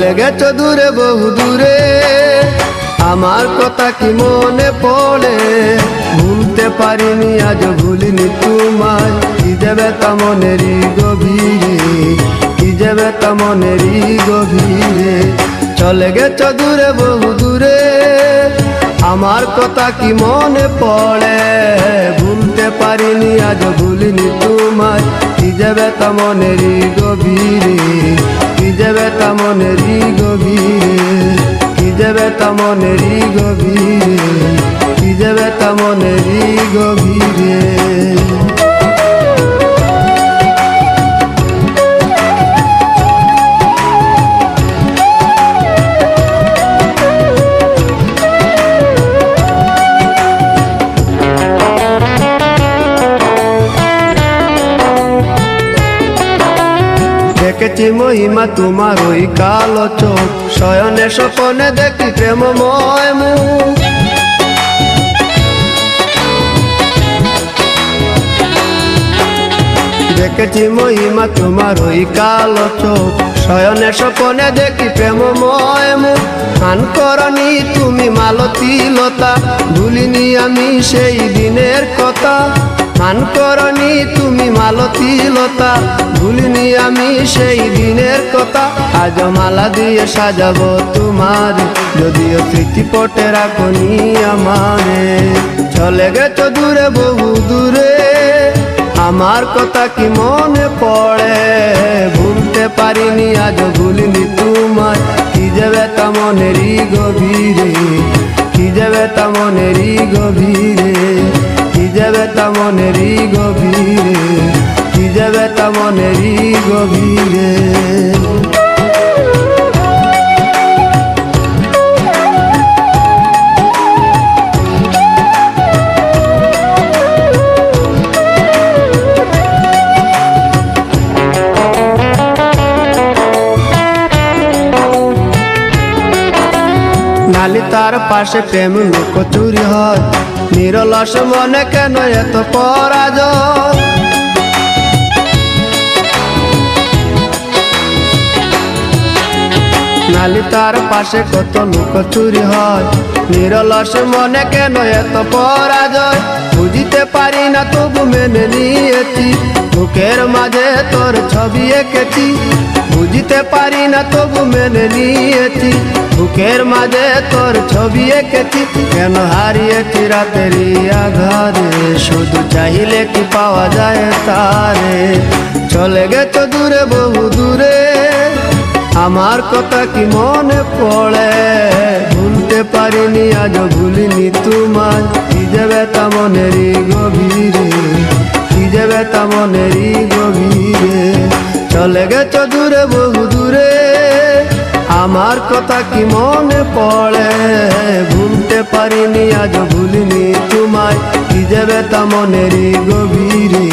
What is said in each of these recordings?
চলে গেছো দূরে বহু দূরে, আমার কথা কি মনে পড়ে? ভুলতে পারিনি আজ ভুলিনি তোমায়, কি যাবে তা মনেরই গভীরে, কি যাবে তা মনেরই গভীরে। চলে গেছো দূরে বহু দূরে, আমার কথা কি মনে পড়ে? ভুলতে পারিনি আজ ভুলিনি তোমায়, কি যাবে তা মনেরই গভীরে, কি যাবে তা মনেরই গভীরে, কি যাবে তা মনেরই গভীরে, কি যাবে তা মনেরই গভীরে। দেখেছি মহিমা তোমার ওই কালো চোখ, শয়নে স্বপনে দেখি প্রেমময় মুখ। দেখেছি মহিমা তোমার ওই কালো চোখ, শয়নে স্বপনে দেখি প্রেমময় মুখ। গান করনি তুমি মালতী লতা, ভুলিনি আমি সেই দিনের কথা। গান করনি তুমি মালতী লতা, ভুলিনি আমি সেই দিনের কথা। আজ মালা দিয়ে সাজাবো তোমার, যদিও স্মৃতিপটে রাখনি আমারে। চলে গেছো দূরে বহু দূরে, আমার কথা কি মনে পড়ে? ভুলতে পারিনি আজ ভুলিনি তোমায়, কি যাবে তা মনেরই গভীরে, কি যাবে তা মনেরই গভীরে, কি যাবে তা মনেরই গভীরে, কি যাবে তা মনেরই গভীরে। নালি তার পাশে প্রেম লুকোচুরি হয়, নিরলস মনে কেন এত পরাজয়? নালি তার পাশে কত লুকোচুরি হয়, নিরলস মনে কেন এত পরাজয়? বুঝিতে পারি না তবু মেনে নিয়েছি, বুকের মাঝে তোর ছবি এঁকেছি। বুঝিতে পারি না তবু মেনে নিয়েছি, বুকের মাঝে তোর ছবি এঁকেছি। কেন হারিয়েছি রাতেরই আঘারে, শুধু চাইলে কি পাওয়া যায় তারে? চলে গেছো দূরে বহু দূরে, আমার কথা কি মনে পড়ে? ভুলতে পারিনি আজ ভুলিনি তোমায়, কি যাবে তা মনেরই গভীরে, কি যাবে তা মনেরই গভীরে। চলে গেছো দূরে বহু দূরে, আমার কথা কি মনে পড়ে? ভুলতে পারিনি আজ ভুলিনি তোমায়, কি যাবে তা মনেরই গভীরে,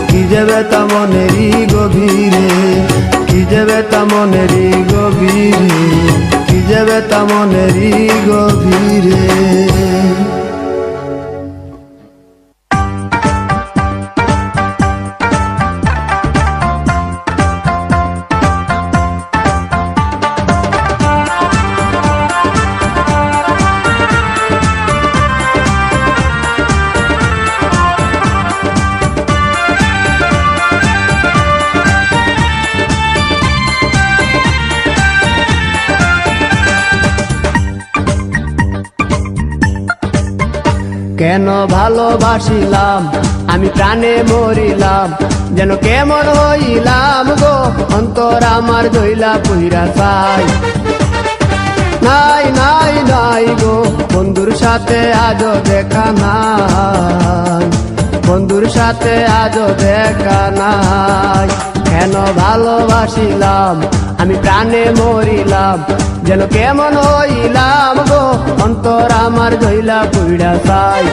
কি যাবে তা মনেরই গভীরে, কি যাবে তা মনেরই গভীরে, কি যাবে তা মনেরই গভীরে। কেন ভালোবাসিলাম আমি প্রাণে মরিলাম, যেন কেমন হইলাম গো, অন্তর আমার ধইলা পুইরা চাই। নাই নাই নাই গো, বন্ধুর সাথে আজও দেখা নাই, বন্ধুর সাথে আজও দেখা নাই। কেন ভালোবাসিলাম আমি প্রাণে মরিলাম, যেন কেমন হইলাম গো, অন্তর আমার ধইলা পুইরা চাই।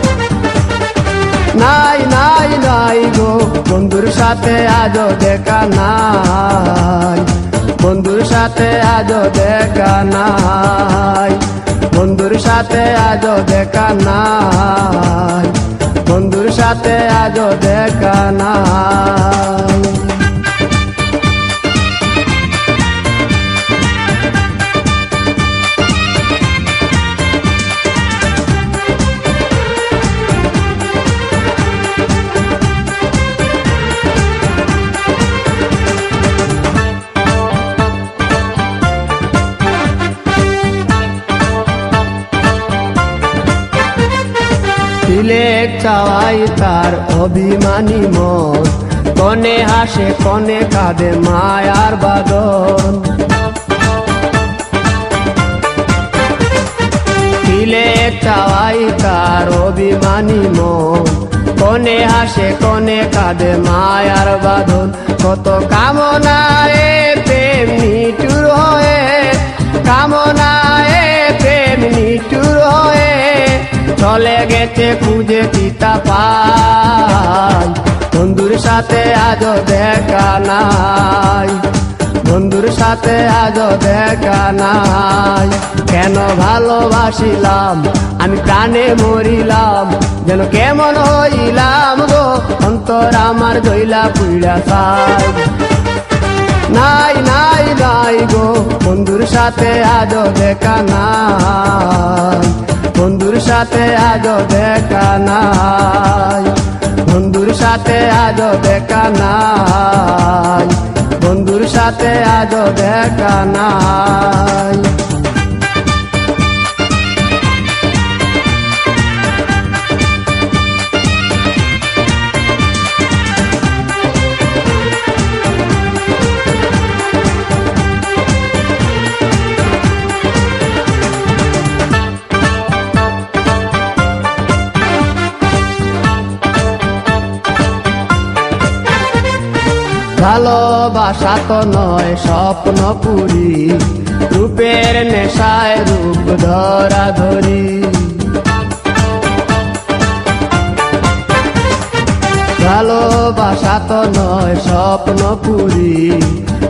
নাই নাই নাই গো, বন্ধুর সাথে আজও দেখা নাই, বন্ধুর সাথে আজও দেখা নাই, বন্ধুর সাথে আজও দেখা নাই, বন্ধুর সাথে আজও দেখা নাই। চাওয়াই তার অভিমানী মন, কনে হাসে কনে কাঁদে মায়ার বাদন। দিলে চাওয়াই তার অভিমানী মন, কনে হাসে কনে কাঁদে মায়ার বাঁধন। কত কামনায় প্রেম নিঠুর হয়ে, কামনায় প্রেম নিঠুর হয়ে চলে গেছে খুঁজে পিতা পাই। বন্ধুর সাথে আজও দেখা নাই, বন্ধুর সাথে আজও দেখা নাই। কেন ভালোবাসিলাম আমি প্রাণে মরিলাম, যেন কেমন হইলাম গো অন্তর আমার জইলা পুইড়া চাই। নাই নাই নাই গো বন্ধুর সাথে আজও দেখা নাই, বন্ধুর সাথে আজও দেখা নাই, বন্ধুর সাথে আজও দেখা নাই, বন্ধুর সাথে আজও দেখা নাই। ভালোবাসা তো নয় স্বপ্ন পুরি, রূপের নেশায় রূপ ধরা ধরি। ভালোবাসা তো নয় স্বপ্ন পুরি,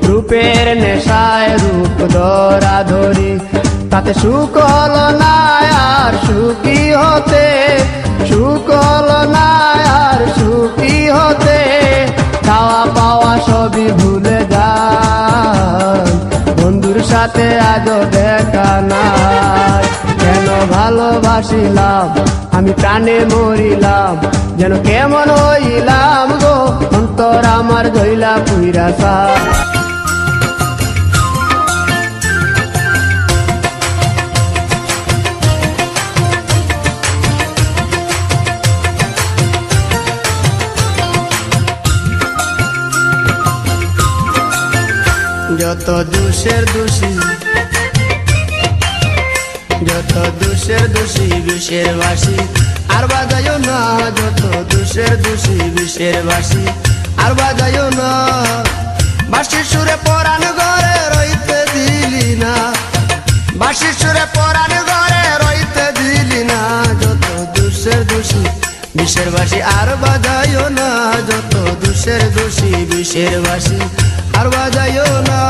রূপের নেশায় রূপ ধরা ধরি। তাতে সুখ হলো না আর সুখী হতে, সুখ হলো না আর সুখী হতে। চাওয়া পাওয়া সবই ভুলে যায়, বন্ধুর সাথে আজও দেখা নাই। কেন ভালোবাসিলাম আমি প্রাণে মরিলাম, যেন কেমন হইলাম গো অন্তর আমার জইলা পুইরা চাই। যত দোষের দোষী, যত দোষের দোষী বিষের বাসি আর বাজায়ও না। যত দোষের দোষী বিষের বাসি আর বাজায়ও না। বাঁশির সুরে পরাণ ঘরে রইতে দিলি না, বাঁশির সুরে পরাণ ঘরে রইতে দিলি না। যত দোষের দোষী বিষের বাসি আর বাজায়ও না, যত দোষের দোষী বিষের বাসি আর বাজায়ও না।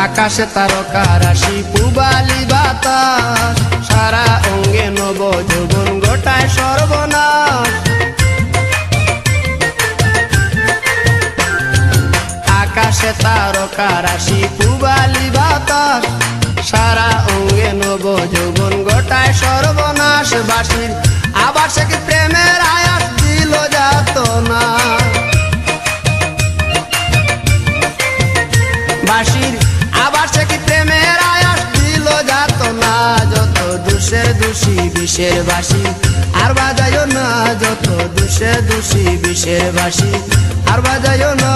আকাশে তারকা রাশি পুবালি বাতাস, সারা অঙ্গে নব যৌবন গোটায় সর্বনাশ। আকাশে তারকা রাশি পুবালি বাতাস, সারা অঙ্গে নব যৌবন গোটায় সর্বনাশ। বাঁশির আবার সে কি প্রেমের আয়াস দিল যাত না, বাঁশির আবার সে কি প্রেমের আয়াস দিল যাত না। যত দোষের দোষী বিষের বাসি আর বাজায়ও না, যত দোষের দোষী বিষের বাসি আর বাজায়ও না।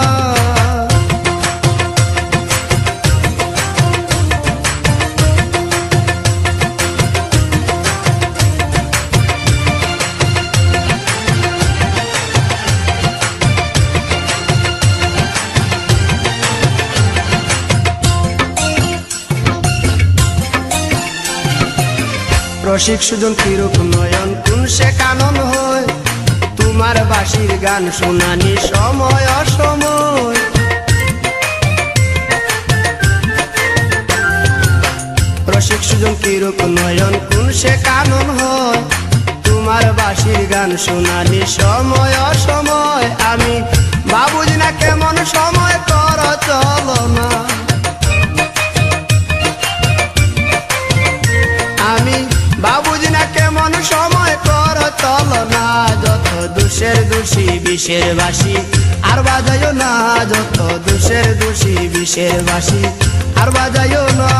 রসিক সুজন কিরূপ নয়ন কোন সে কানন হয়, তোমার বাঁশির গান শুনানি সময় অসময়। রসিক সুজন কিরূপ নয়ন কোন সে কানন হয়, তোমার বাঁশির গান শুনানি সময় অসময়। আমি বাবুজি না কেমন সময় কর চলো না, বাবুজি না কেমন সময় কর চলনা, যত দোষের দোষী বিষের বাসি আর বাজাইও না, যত দোষের দোষী বিষের বাসি আর বাজাইও না।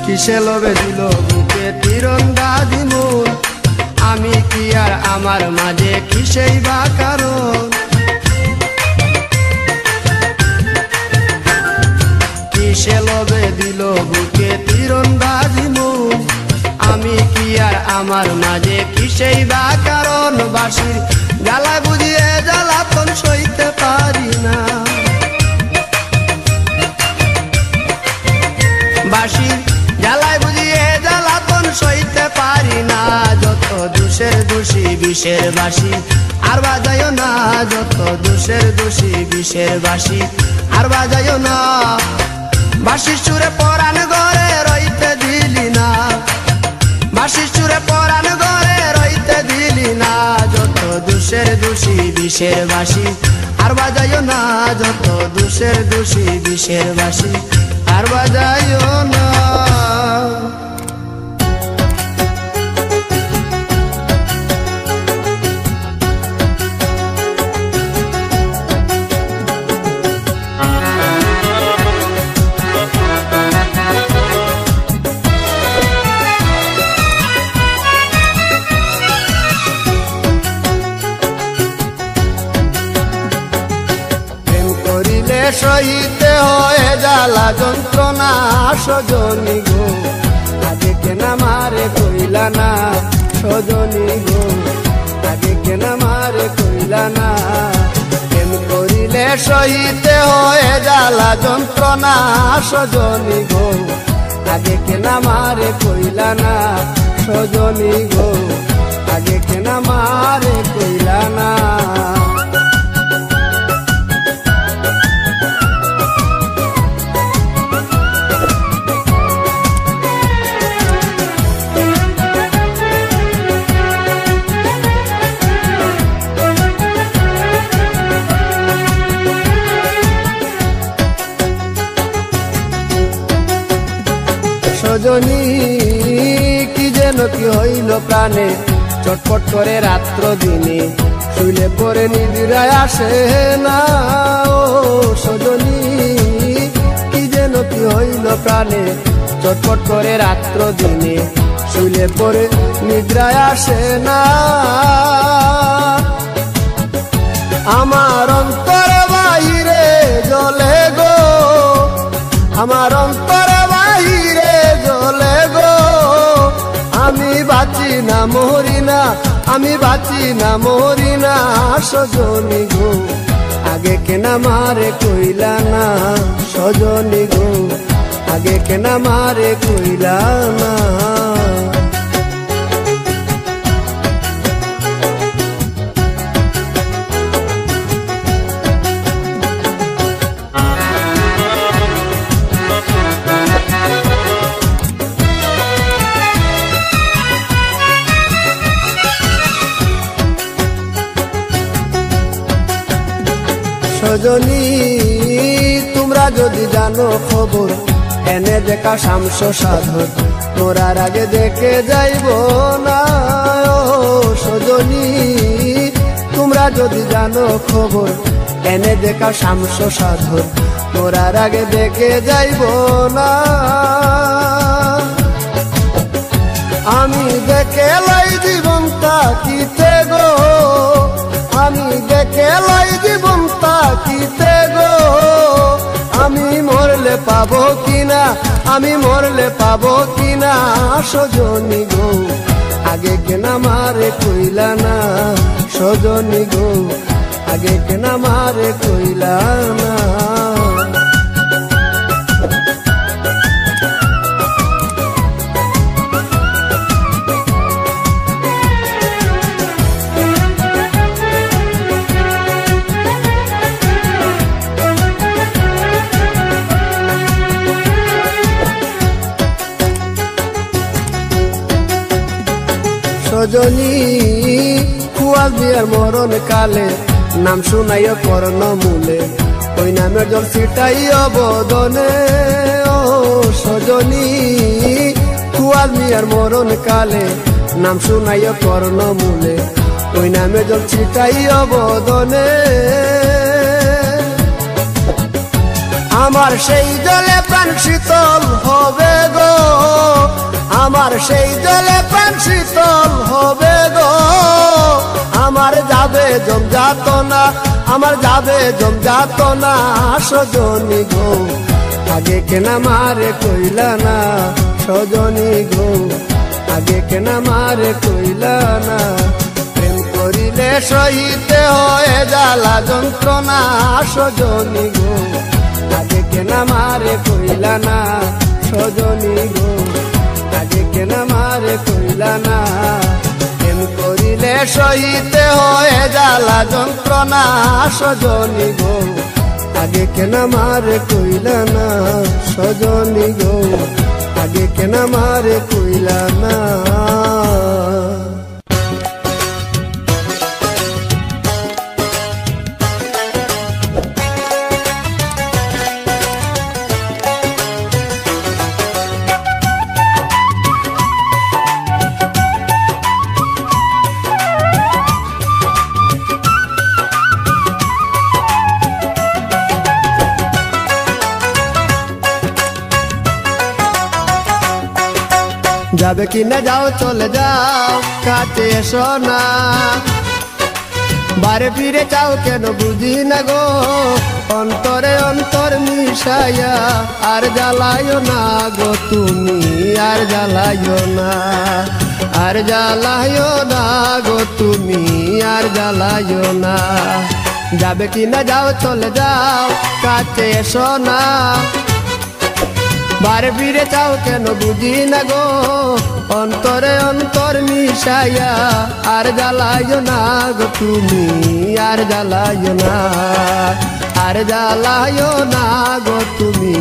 কিসে লোভে দিল বুকে তীরন্দাজি মন, আমি কি আর আমার মাঝে কিসেই বা কারণ। কিসে লোভে দিল বুকে তীরন্দাজি মন, আমি কি আর আমার মাঝে কিসেই বা কারণ। বাঁশির জ্বালা বুঝিয়ে জ্বালাতন সইতে পারি না, বাঁশির জ্বালায় বুঝিয়ে জ্বালাতন সইতে পারি না, যত দোষের দোষী বিষের বাসি আর বাজাইও না, যত দোষের দোষী বিষের বাসি আর বাজাইও না। বাঁশির সুরে পরাণ ঘরে রইতে দিলি না, বাঁশির সুরে পরাণ ঘরে রইতে দিলি না, যত দোষের দোষী বিষের বাসি আর বাজাইও না, যত দোষের দোষী বিষের বাসি আর বাজাইও না। সহিতে হয় জ্বালা যন্ত্রণা সজনী গো, আগে কেনা মারে কইলা না সজনী গো, আগে কেনা মারে কইলা না। প্রেম করিলে সহিতে হয় জ্বালা যন্ত্রণা সজনী গো, আগে কেনা মারে কইলা না সজনী গো, আগে কেনা মারে কইলা না। সজনী কি যেন কি হইল প্রাণে, চটপট করে রাত্র দিনে শুইলে পরে নিদ্রায় আসে না। ও সজনী কি যেন কি হইল প্রাণে, চটপট করে রাত্র দিনে শুইলে পরে নিদ্রায় আসে না। আমার অন্তর বাহিরে জ্বলে গো, আমার অন্তর বাহিরে জ্বলে গো, আমি বাঁচি না মরি না, আমি বাঁচি না মরি না সজনী গো, আগে কেনা মারে কইলা না সজনী গো, আগে কেনা মারে কইলা না। সজনী তোমরা যদি জানো খবর, এনে দেখা শামস সাধন মোরার আগে দেখে যাইব না। ও সজনী তোমরা যদি জানো খবর, এনে দেখা শামস সাধন মোরার আগে দেখে যাইব না। আমি দেখে লাই জীবন তাকিতে গো, আমি দেখে লাই জীবন তাকিতে গো, আমি মরলে পাবো কিনা, আমি মরলে পাবো কিনা সজনী গো, আগে কেনা মারে কইলা না সজনী গো, আগে কেনা মারে কইলা না। সজনী কুয়াল বিয়ার মরণ কালে নাম শুনাইও কর্ণ মূলে ওই নামের জল ছিটাইও বদনে ও সজনী কুয়াল বিয়ার মরণ কালে নাম শুনাইও কর্ণ মূলে ওই নামের জল ছিটাইও বদনে আমার সেই জলে প্রাণ শীতল হবে গো আমার সেই জলে প্রাণ শীতল হবে গো আমার যাবে জমযাতনা আমার যাবে জমযাতনা সজনী গো আগে কেনা মারে কইলা না সজনী গো আগে কেনা মারে কইলা না প্রেম করিলে সহিতে হয় জ্বালা যন্ত্রণা সজনী গো আগে কেনা মারে কইলা না সজনী গো আগে কেনা মারে কইলা না প্রেম করিলে সহিতে হয় জ্বালা যন্ত্রণা সজনী গো আগে কেনা মারে কইলা না সজনী গো আগে কেনা মারে কইলা না যাবে কিনা যাও চলে যাও কাছে এসো না বারে ফিরে যাও কেন বুঝি না গো অন্তরে অন্তর মিশাইয়া আর জ্বালাইও না গো তুমি আর জ্বালাইও না আর জ্বালাইও না গো তুমি আর জ্বালাইও না যাবে কিনা যাও চলে যাও কাছে এসো না বারে ফিরে যাও কেন বুঝি না গো অন্তরে অন্তর মিশাইয়া আর জ্বালাইও না গো তুমি আর জ্বালাইও না আর জ্বালাইও না গো তুমি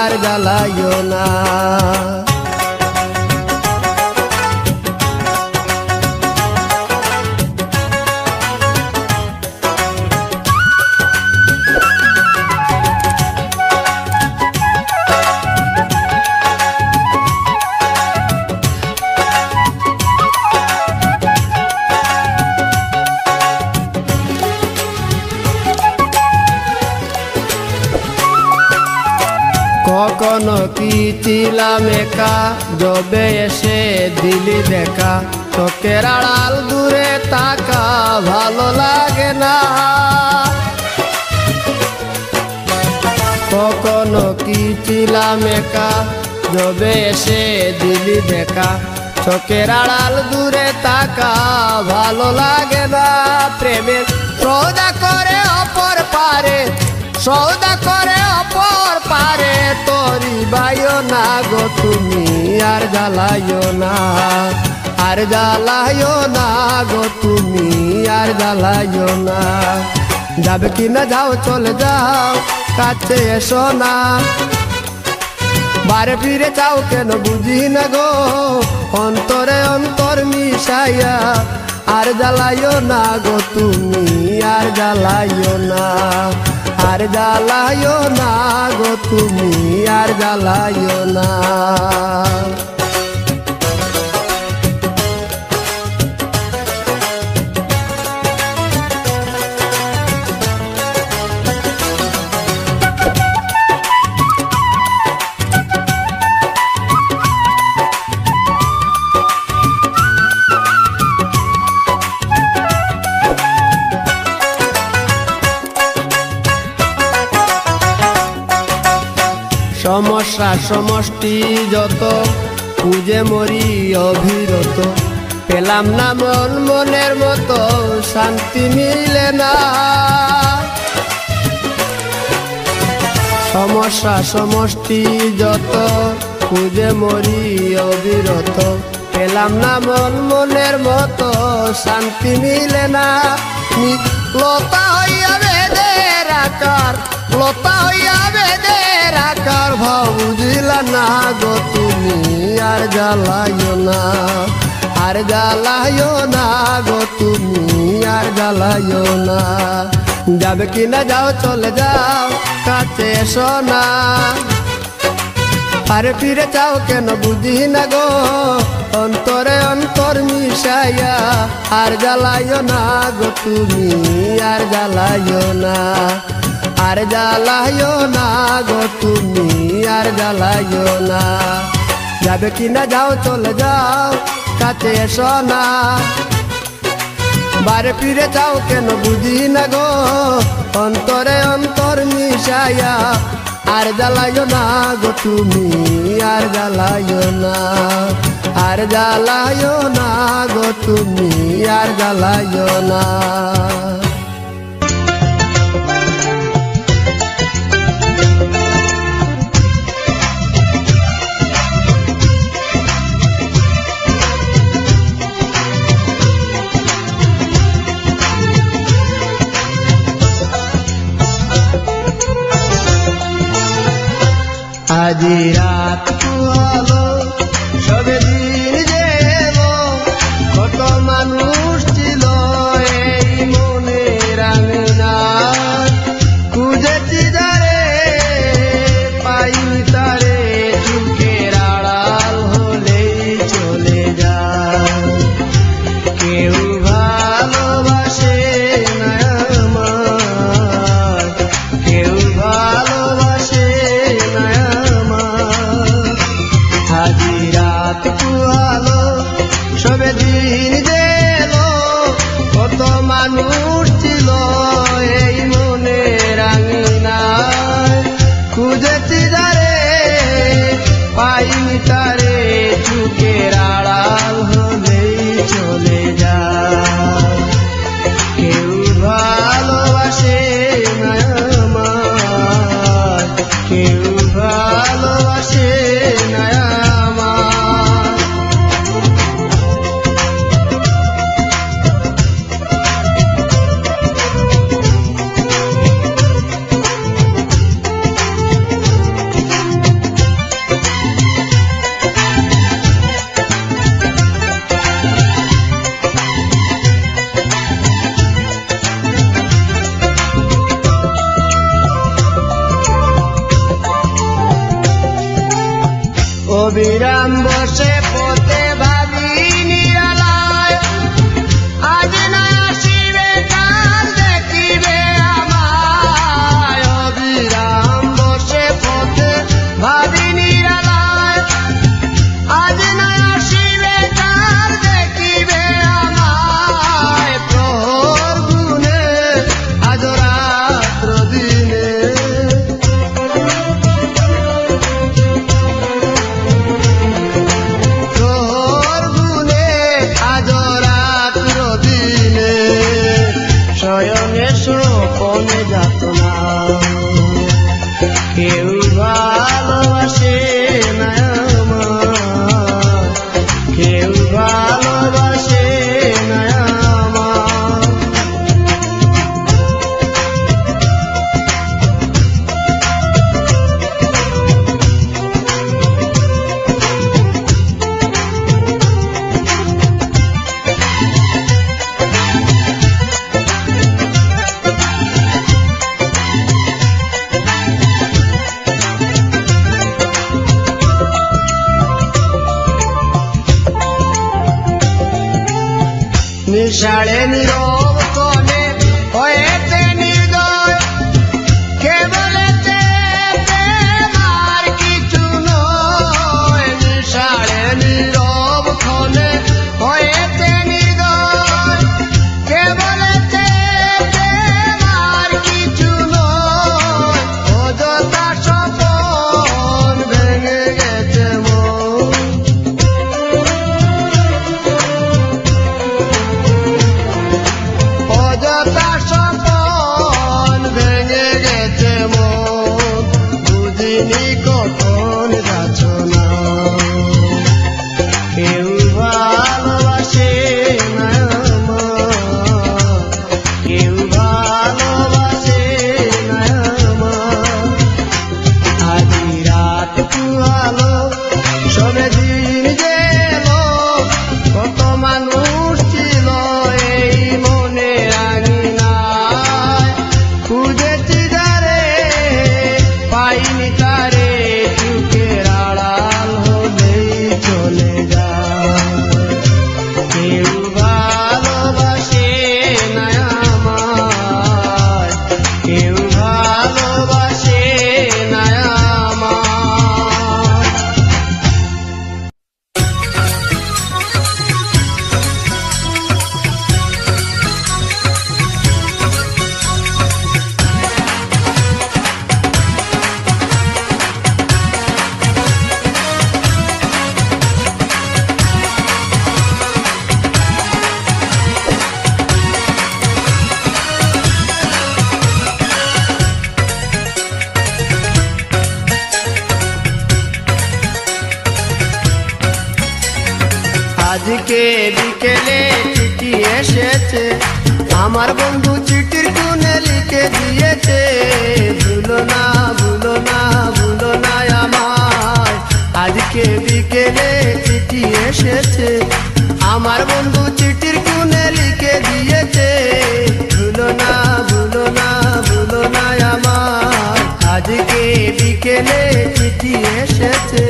আর জ্বালাইও না কখনো কি ছিলাম একা যবে এসে দিলি দেখা চোখের আড়াল দূরে তাকা ভালো লাগে না কখনো কি ছিলাম একা যবে এসে দিলি দেখা চোখের আড়াল দূরে তাকা ভালো লাগে না প্রেমের সৌদা করে অপর পারে সৌদা করে অপর পারে তোরি বাইও না গো তুমি আর জ্বালাইও না আর জ্বালাইও না গো তুমি আর জ্বালাইও না যাবে কিনা যাও চলে যাও কাছে এসো না বারে ফিরে যাও কেন বুঝি না গো অন্তরে অন্তর মিশাইয়া আর জ্বালাইও না গো তুমি আর জ্বালাইও না আর জ্বালাইও না গো তুমি আর জ্বালাইও না সমস্যা সমষ্টি যত খুঁজে মরি অবিরত পেলাম না মন মনের মতো শান্তি মিলে না সমস্যা সমষ্টি যত খুঁজে মরি অবিরত পেলাম না মন মনের মতো শান্তি মিলে না লতা হইয়া বেদের আকার লতা হইয়া বেদের আকার ভাব বুঝিলা না গো তুমি আর জ্বালাইও না আর জ্বালাইও না গো তুমি আর জ্বালাইও না। যাবে কিনা যাও চলে যাও কাছে এসো না। আরে ফিরে চাও কেন বুঝি না গো অন্তরে অন্তর মিশাইয়া। আর জ্বালাইও না গো তুমি আর জ্বালাইও না। আর জ্বালাইও না গো তুমি আর জ্বালাইও না। যাবে কিনা যাও চলে যাও কাছে এসো না। বারে ফিরে যাও কেন বুঝি না গো অন্তরে অন্তর মিশাইয়া। আর জ্বালাইও না গো তুমি আর জ্বালাইও না। আর জ্বালাইও না গো তুমি আর জ্বালাইও না। আজি রাত পোহালো সবে দিন যে এলো। কত মানুষ ছিল এই মনের আঙিনায়। খুঁজেছি যারে পাইনি তারে চুকের আড়াল হলেই চলে যায়। কেউ ভালোবাসে না আমায়, কেউ ভালোবাসে না। আজি রাত পোহালো সবে দিন যে এলো। কত মানুষ ছিল এই মনের আঙিনায়। খুঁজেছি যারে পাইনি তারে চুকের আড়াল হলেই চলে যায়। কেউ ভালোবাসে না আমায়, কেউ ভালোবাসে না। অবিরাম বসে পথে ভাবি নিরালায়। আজ না আসিবে কাল দেখিবে আমায়। অবিরাম বসে পথে ভাবি নিরালায়। আজ না আসিবে কাল দেখিবে আমায়। প্রহর গুনে আজ রাত্র দিনে। শয়নে স্বপনে যাত না। কেউ ভালোবাসে না আমায়, কেউ ভালোবাসে না আমায়। নিশাড়ে নীরব কোণে হয়েছে নির্দয়। কে বলেছে প্রেমার কিছু নয়। নিশাড়ে নীরব কোণে হয়েছে নির্দয়। কে বলেছে প্রেমার কিছু নয়। অযথা স্বপন ভেঙে গেছে মন। অযথা স্বপন ভেঙে গেছে মন। বুঝিনি কখন যাচনা। কেউ ভালোবাসে না আমায়, কেউ ভালোবাসে না আমায়। আজি রাত পোহালো সবে দিন যে এলো। কত তারে চুকের আড়াল হলেই চলে যায়। কেউ ভালোবাসে না আমায়, কেউ ভালোবাসে না আমায়। আজকে বিকেলে চিঠি এসেছে, আমার বন্ধু চিঠির কোণে লিখে দিয়েছে, ভুলো না ভুলো না ভুলো না আমায়। আজকে বিকেলে চিঠি এসেছে, আমার বন্ধু চিঠির কোণে লিখে দিয়েছে, ভুলো না ভুলো না ভুলো না আমায়। আজকে বিকেলে চিঠি এসেছে।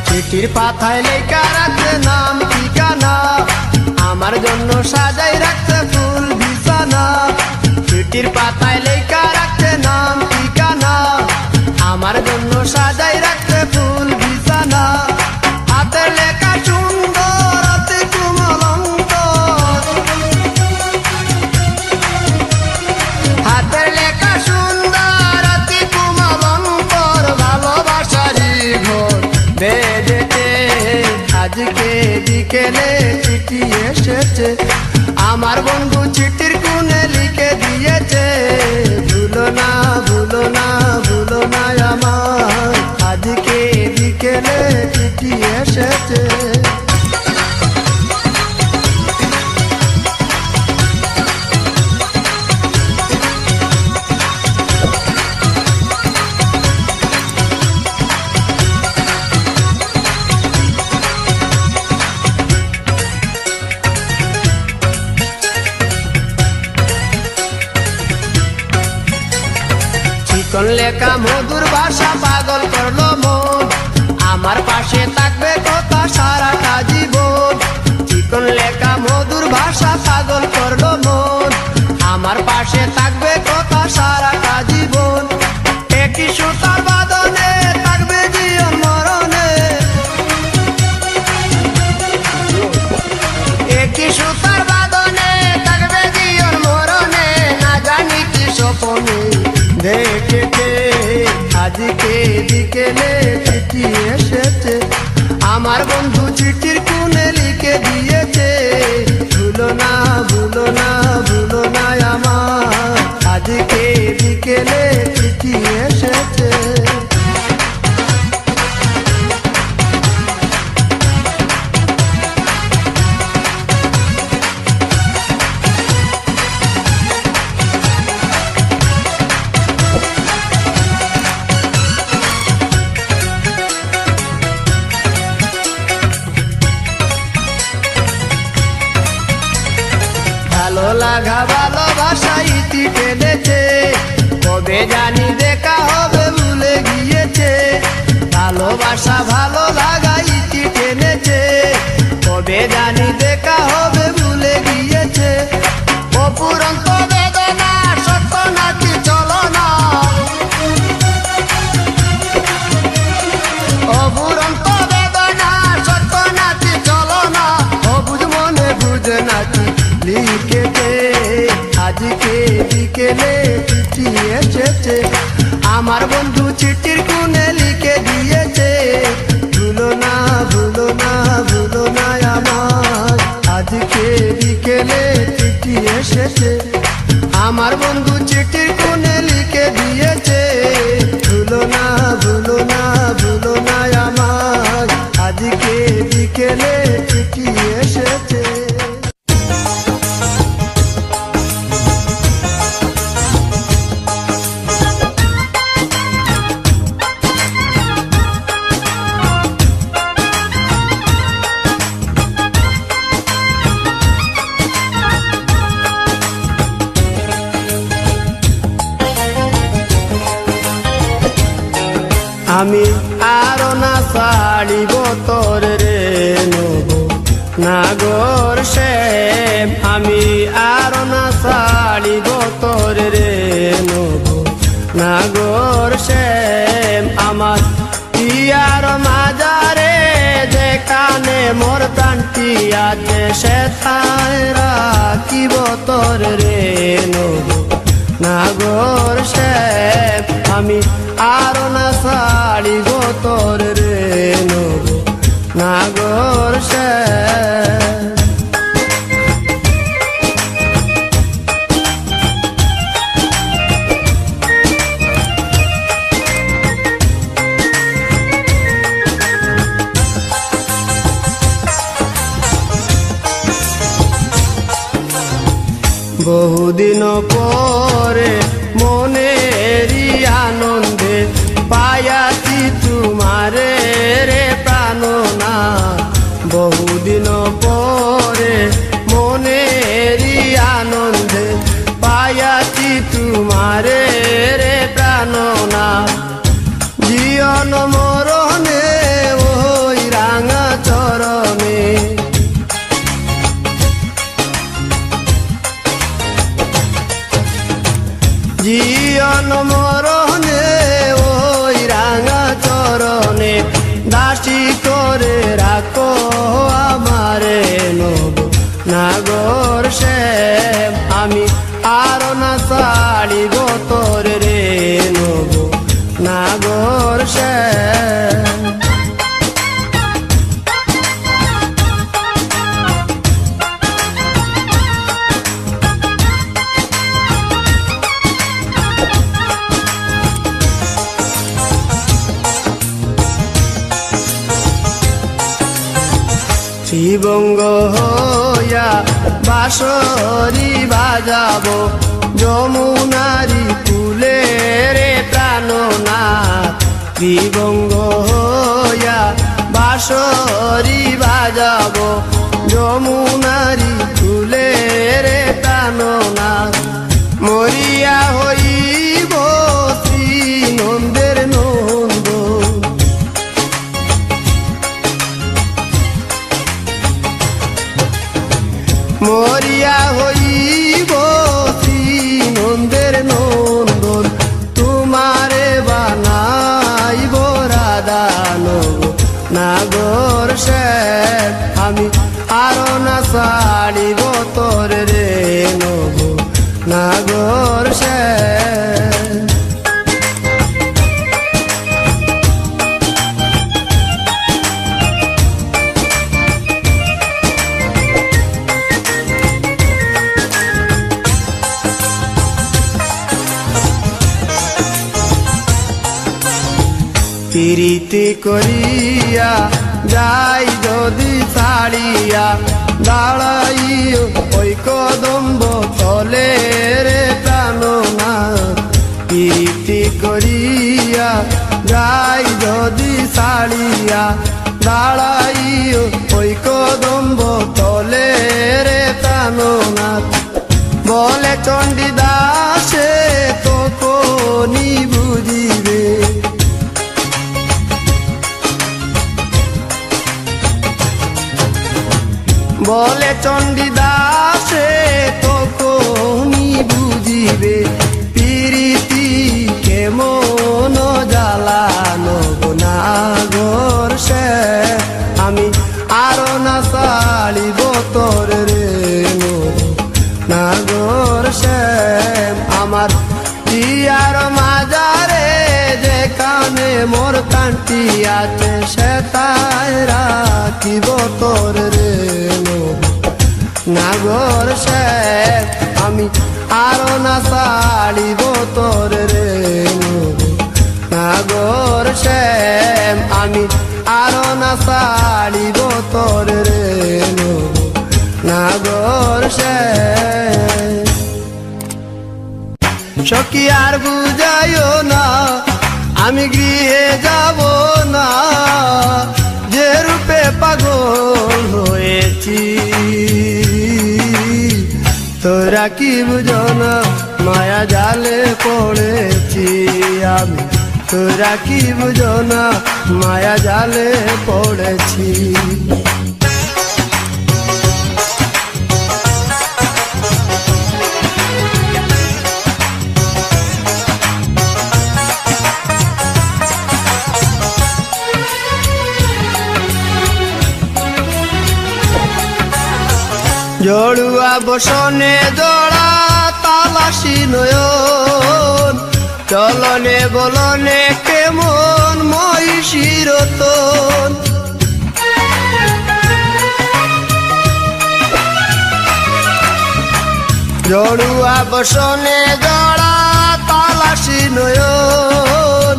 চিঠির পাতায় লেখা রাখছে নাম ঠিকানা, আমার জন্য সাজাই রাখছে ফুল বিছানা। চিঠির পাতায় লেখা রাখছে নাম ঠিকানা, আমার জন্য সাজাই রাখছে ফুল বিছানা। হাতের লেখা সুন্দর অতি কোমল অন্তর, হাতের লেখা সুন্দর অতি কোমল অন্তর, ভালোবাসারই ঘর বেজেছে। আজকে বিকেলে চিঠি এসেছে, আমার বন্ধু চিঠির কোণে লিখে দিয়েছে, ভুলো না ভুলো না ভুলো না আমায়। আজকে বিকেলে চিঠি এসেছে। চিকন লেখা মধুর ভাষা পাগল করলো মন, আমার পাশে থাকবে কথা সারাটা জীবন। চিকন লেখা মধুর ভাষা পাগল করলো মন, আমার পাশে থাকবে কথা সারাটা জীবন। একই সুতার বাঁধনে থাকবে জীবন মরণে, একই সুতার বাঁধনে থাকবে জীবন মরণে, না জানি কি স্বপ্নে দেখেছে। আজকে বিকেলে চিঠি এসেছে, আমার বন্ধু চিঠির কোণে লিখে দিয়েছে, ভুলো না ভুলো না ভুলো না আমায়। আজকে বিকেলে চিঠি এসেছে। ভালো লাগা ভালোবাসা ইতি টেনেছে, কবে জানি দেখা হবে ভুলে গিয়েছে। ভালোবাসা ভালো লাগা ইতি টেনেছে, কবে জানি দেখা হবে ভুলে গিয়েছে। অপুরন্ত বেদনা সত্য নাকি চলো না, অপুরন্ত বেদনা সত্য নাকি চলো না, অবুঝ মনে বুঝ নাকি লিখেছে। আজকে বিকেলে চিঠি এসেছে, আমার বন্ধু চিঠির কোণে লিখে দিয়েছে, ভুলো না ভুলো না ভুলো না আমায়। আজকে বিকেলে চিঠি এসেছে, আমার বন্ধু চিঠির কোণে লিখে দিয়েছে, ভুলো না ভুলো না ভুলো না আমায়। আজকে বিকেলে চিঠি এসেছে। আমি আরো না ছাড়িব তোর রে নব নাগর শ্যাম আমি আরো না ছাড়িব তোর রে নব নাগর শ্যাম আমার ইয়ার মাজারে যেখানে মোর প্রাণটি আছে সেথায় রাখিব তোর রে নব নাগর শ্যাম আমি আরো না ছাড়িব তোর রে নব নাগর শ্যাম বহুদিন পরে মনেরই আনন্দে পায়াছি তোমারে রে প্রাণনাথ বহুদিন পরে মনেরই আনন্দে পায়াছি তোমারে রে প্রাণনাথ জীবন মরণে ওই রাঙা চরণে জীবন মরণে ওই রাঙা চরণে দাসী করে রাখো আমারে নব নাগর শ্যাম আমি আরো না ছাড়িব তোর রে নব নাগর শ্যাম শিবঙ্গ হইয়া বাঁশরি বাজাবো যমুনারি ফুলে রে প্রাণনাথ শিবঙ্গ হইয়া বাঁশরি বাজাবো যমুনারি ফুলে রে প্রাণনাথ মরিয়া হইব শ্রী নন্দের নন্দ মরিয়া হইব শ্রী নন্দের নন্দন তোমারে বানাইব রাধা নব নাগর শ্যাম আমি আরো না ছাড়িব তোর রে নব নাগর শ্যাম প্রীতি করিয়া যাই যদি ছাড়িয়া দাঁড়াইও ওই কদম্ব তলে রে প্রাণনাথ প্রীতি করিয়া যাই যদি ছাড়িয়া দাঁড়াইও ওই কদম্ব তলে রে প্রাণনাথ বলে চণ্ডীদাসে তখনই বুঝিবে বলে চণ্ডীদাসে তখনই বুঝিবে প্রীতি কেমন জ্বালানো নাগর শ্যাম আমি আরো না ছাড়িব তোর রে নাগর শ্যাম আমার ইয়ার মাজারে যেখানে মোর কান্টি আছে সেটায় রাখিব তোর রে নাগর শ্যাম আমি আরো না ছাড়িব তোর রে নাগর শ্যাম আমি আরো না ছাড়িব তোর রে নাগর শ্যাম সখী আর বুঝাইও না আমি গৃহে যাব না যে রূপে পাগল হয়েছি তোরা কি বুঝো না মায়া জালে পড়েছি আমি তোরা কি বুঝো না মায়া জালে পড়েছি। জড়ুয়া বসনে জড়া তালাশি নয়ন, চলনে বলনে কেমন মহিষীর তোন। জড়ুয়া বসনে জড়া তালাশি নয়ন,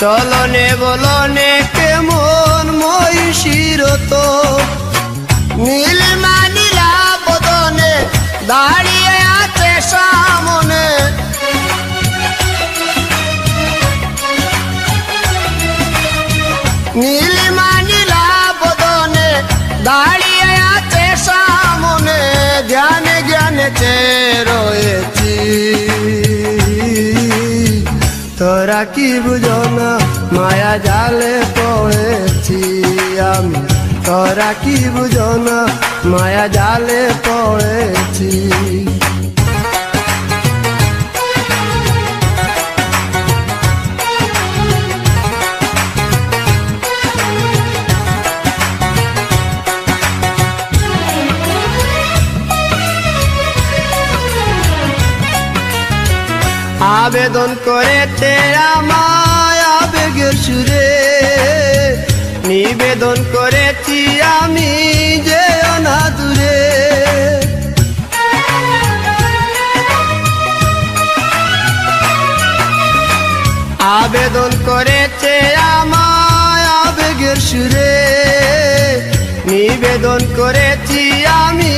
চলনে বলনে কেমন মহিষীর তোন। নীলিমা নীলা বদনে দাঁড়িয়ে আছে সামনে, নীলিমা নীলা বদনে দাঁড়িয়ে আছে সামনে, জ্ঞানে জ্ঞানে চেয়ে রয়েছি। তোরা কি বুঝো না মায়া জালে পড়েছি আমি, তোরা কি বুঝো না মায়া জালে পড়েছি। আবেদন করেছে আমায় আবেগের সুরে, নিবেদন করেছি আমি যে অনাদুরে। আবেদন করেছে আমায় আবেগের সুরে, নিবেদন করেছি আমি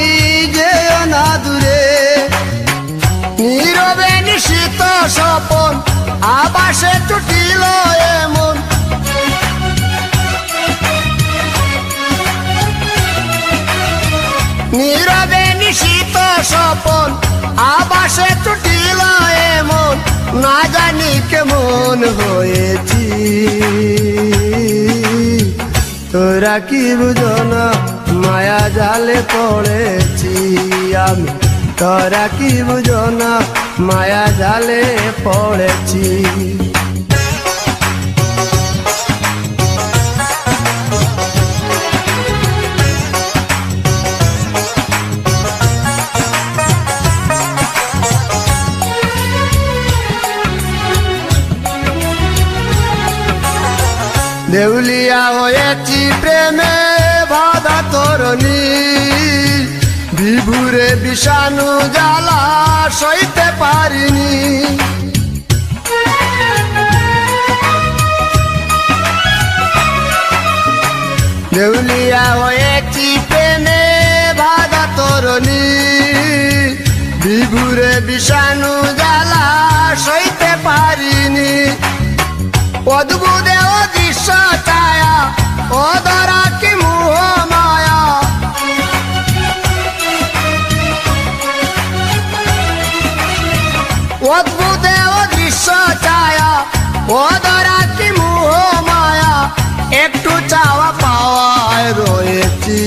যে অনাদুরে। নীরবে নিশিত স্বপন আবাসে টুটিল এমন, নীরবে নিশিত স্বপন আবাসে টুটিল এমন, না জানি কেমন হয়েছি। তোরা কি বুঝো না মায়া জালে পড়েছি আমি, তোরা কি বুঝো না মায়া জালে পড়েছি। দেউলিয়া হয়েছি প্রেমে বাধা তরণী, বিভুরে বিষাণু জ্বালা সইতে পারিনি। দেউলিয়া হয়েছি প্রেমে বাধা তরণী, বিভুরে বিষাণু জ্বালা সইতে পারিনি। অদ্ভুত অদৃশ্য ছায়া অধরা কি মোহ মায়া, অদ্ভুত অদৃশ্য ছায়া অধরা কি মোহ মায়া, একটু চাওয়া পাওয়ায় রয়েছি।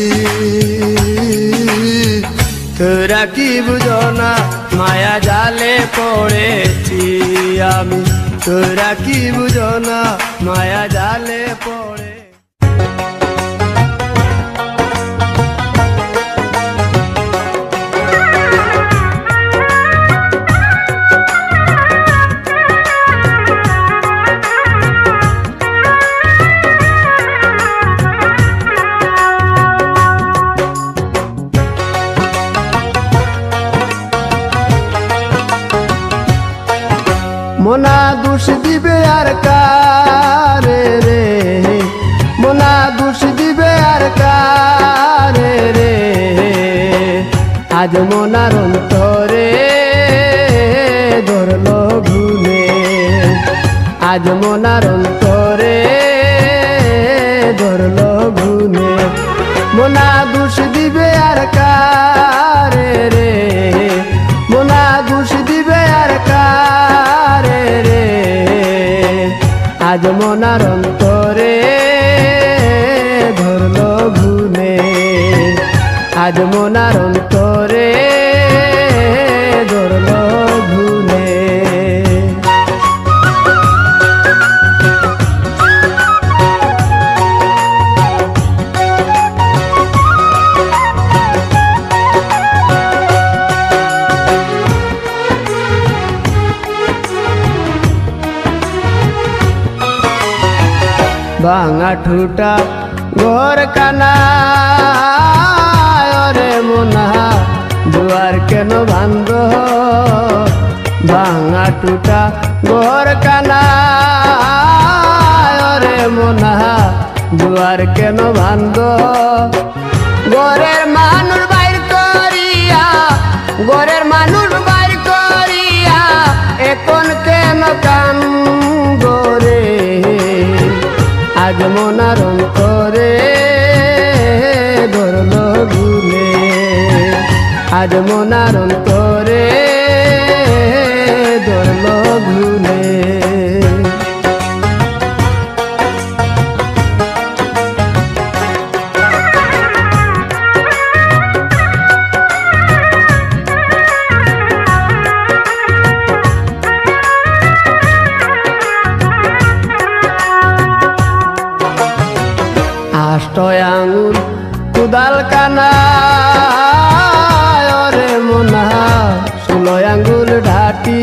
তোরা কি বুঝো না মায়া জালে পড়েছি আমি, তোরা কি বুঝো না মায়া জালে পড়ে। মোনা দোষ দিবে আর কারে রে, মোনা দোষ দিবে আর কারে রে। আজ মোনার অন্তরে ধরলো ঘুমে, আজ মোনার অন্তরে ধরলো ঘুমে। মোনা দোষ দিবে আর কারে রে, মোনা দোষ দিবে আর কারে রে। ভাঙা ঠুটা ঘর কানা রে মোনা দুয়ার কেন বান্ধ ভাঙা টুটা ঘর কানা রে মোনা দুয়ার কেন বান্ধ ঘরের মানুষ বাইর করিয়া ঘরের মানুষ বাইর করিয়া এখন কেন কান গরে আজ মোনার অন্তরে ধরল ভুলে আজ মোনার অন্তরে ধরল ভুলে আষ্ট আঙুল কুদাল কানা রে মোনা 16 আঙ্গুল ঢাটি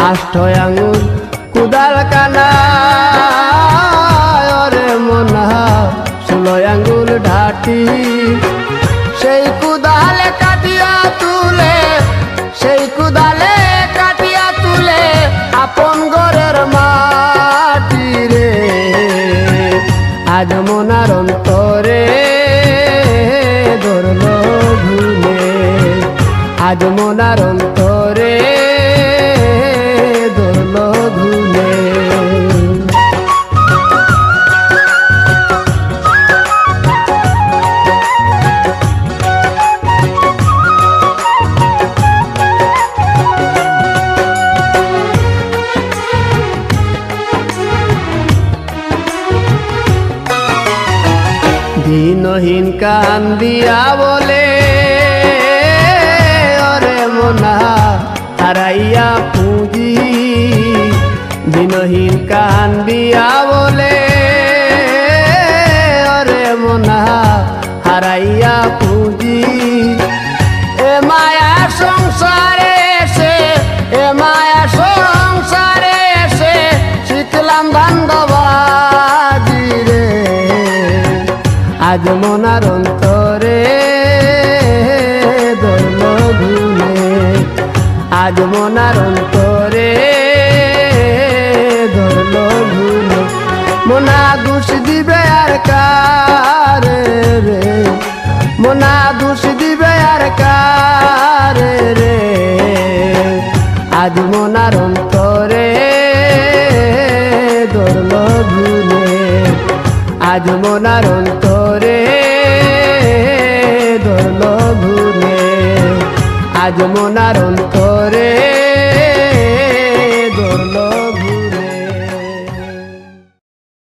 আষ্ট আঙুল কুদাল কানা রে মোনা 16 আঙ্গুল ঢাটি সেই কুদালে কাটিয়া তুলে সেই কুদালে কাটিয়া তুলে আপন ঘরের মাটি রে আজ মোনার অন্তরে ধরল ভুলে আজ মোনার অন্তরে ধরল ভুলে দিনহীন কান্দিয়া বলে ওরে মোনা হারাইয়া পুঁজি দিনহীন কান্দিয়া বলে ওরে মোনা হারাইয়া পুঁজি এ মায়া সংসারে এসে এ মায়া সংসারে এসে শিখলাম ধান্দাবাজি রে আজ মোনার অন্তরে ধরল ভুলে আজ মোনার অন্তরে ধরল ভুলে মোনা দোষ দিবে আর কারে রে মোনা দোষ দিবে আর কারে রে আজ মোনার অন্তরে ধরল ভুলে আজ মোনার অন্তরে ধরল ভুলে আজ মোনার অন্তরে